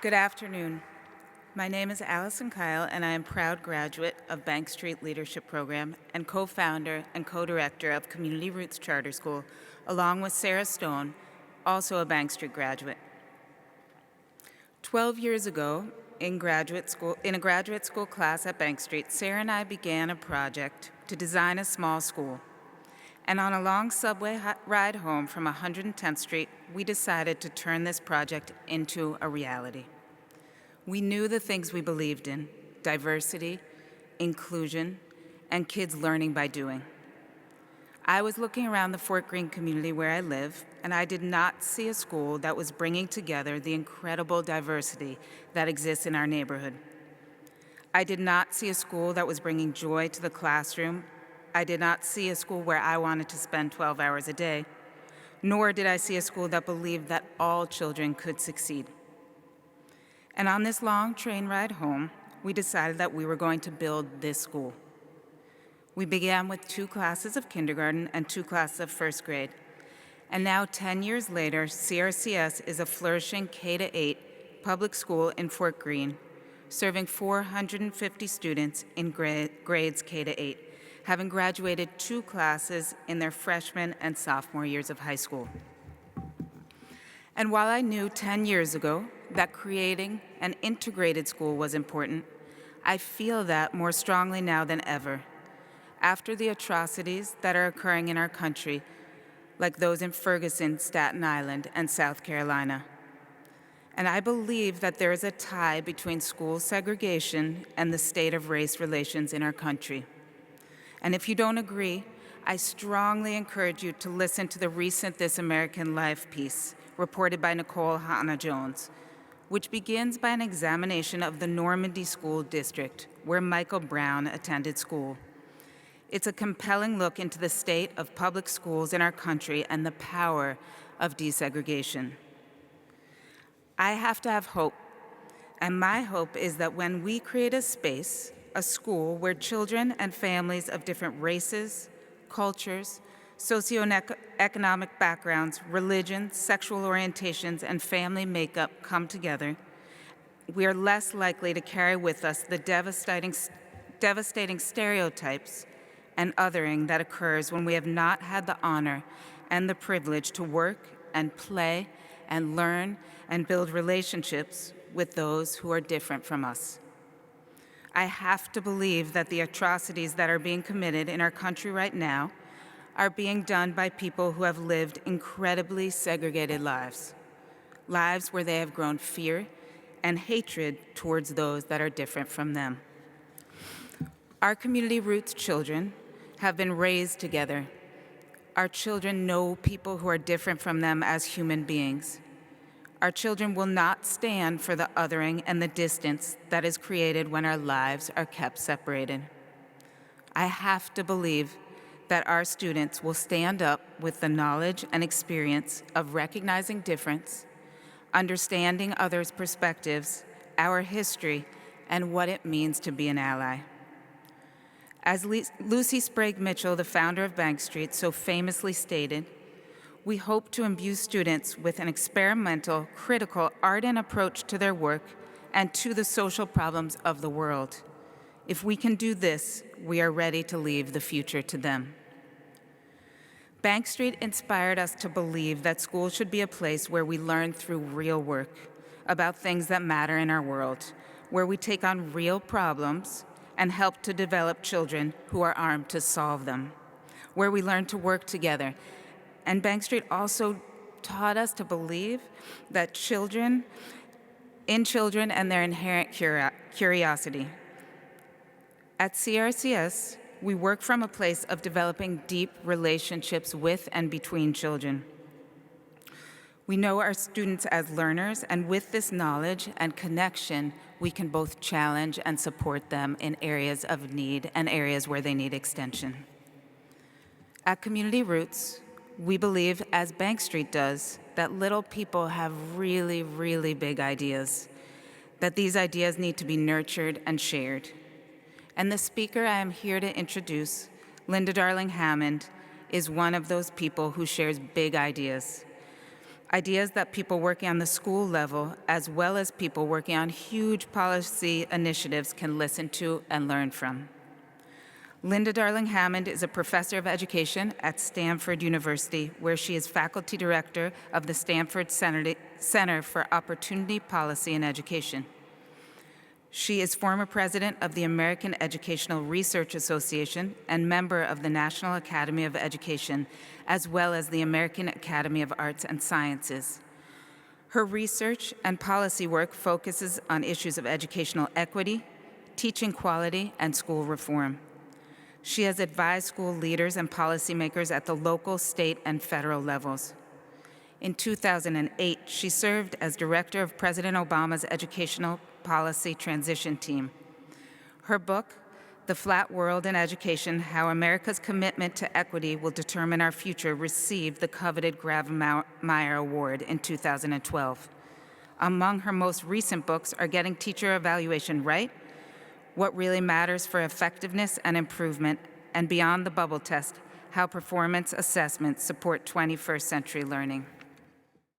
Good afternoon. My name is Allison Keil, and I am proud graduate of Bank Street Leadership Program and co-founder and co-director of Community Roots Charter School, along with Sarah Stone, also a Bank Street graduate. 12 years ago, in a graduate school class at Bank Street, Sarah and I began a project to design a small school. And on a long subway ride home from 110th Street, we decided to turn this project into a reality. We knew the things we believed in: diversity, inclusion, and kids learning by doing. I was looking around the Fort Greene community where I live, and I did not see a school that was bringing together the incredible diversity that exists in our neighborhood. I did not see a school that was bringing joy to the classroom. I did not see a school where I wanted to spend 12 hours a day, nor did I see a school that believed that all children could succeed. And on this long train ride home, we decided that we were going to build this school. We began with 2 classes of kindergarten and 2 classes of first grade. And now, 10 years later, CRCS is a flourishing K-8 public school in Fort Greene, serving 450 students in grades K-8, having graduated 2 classes in their freshman and sophomore years of high school. And while I knew 10 years ago that creating an integrated school was important, I feel that more strongly now than ever, after the atrocities that are occurring in our country, like those in Ferguson, Staten Island, and South Carolina. And I believe that there is a tie between school segregation and the state of race relations in our country. And if you don't agree, I strongly encourage you to listen to the recent This American Life piece reported by Nicole Hannah-Jones, which begins by an examination of the Normandy School District, where Michael Brown attended school. It's a compelling look into the state of public schools in our country and the power of desegregation. I have to have hope, and my hope is that when we create a space, a school where children and families of different races, cultures, socioeconomic backgrounds, religions, sexual orientations, and family makeup come together, we are less likely to carry with us the devastating stereotypes and othering that occurs when we have not had the honor and the privilege to work and play and learn and build relationships with those who are different from us. I have to believe that the atrocities that are being committed in our country right now are being done by people who have lived incredibly segregated lives where they have grown fear and hatred towards those that are different from them. Our Community Roots children have been raised together. Our children know people who are different from them as human beings. Our children will not stand for the othering and the distance that is created when our lives are kept separated. I have to believe that our students will stand up with the knowledge and experience of recognizing difference, understanding others' perspectives, our history, and what it means to be an ally. As Lucy Sprague Mitchell, the founder of Bank Street, so famously stated, we hope to imbue students with an experimental, critical, ardent approach to their work and to the social problems of the world. If we can do this, we are ready to leave the future to them. Bank Street inspired us to believe that school should be a place where we learn through real work about things that matter in our world, where we take on real problems and help to develop children who are armed to solve them, where we learn to work together. And Bank Street also taught us to believe that children and their inherent curiosity. At CRCS, we work from a place of developing deep relationships with and between children. We know our students as learners, and with this knowledge and connection, we can both challenge and support them in areas of need and areas where they need extension. At Community Roots, we believe, as Bank Street does, that little people have really, really big ideas, that these ideas need to be nurtured and shared. And the speaker I am here to introduce, Linda Darling Hammond, is one of those people who shares big ideas. ideas that people working on the school level, as well as people working on huge policy initiatives, can listen to and learn from. Linda Darling Hammond is a professor of education at Stanford University, where she is faculty director of the Stanford Center for Opportunity Policy and Education. She is former president of the American Educational Research Association and member of the National Academy of Education, as well as the American Academy of Arts and Sciences. Her research and policy work focuses on issues of educational equity, teaching quality, and school reform. She has advised school leaders and policymakers at the local, state, and federal levels. In 2008, she served as director of President Obama's Educational Policy Transition Team. Her book, The Flat World in Education: How America's Commitment to Equity Will Determine Our Future, received the coveted Grawemeyer Award in 2012. Among her most recent books are Getting Teacher Evaluation Right, What Really Matters for Effectiveness and Improvement, and Beyond the Bubble Test: How Performance Assessments Support 21st Century Learning.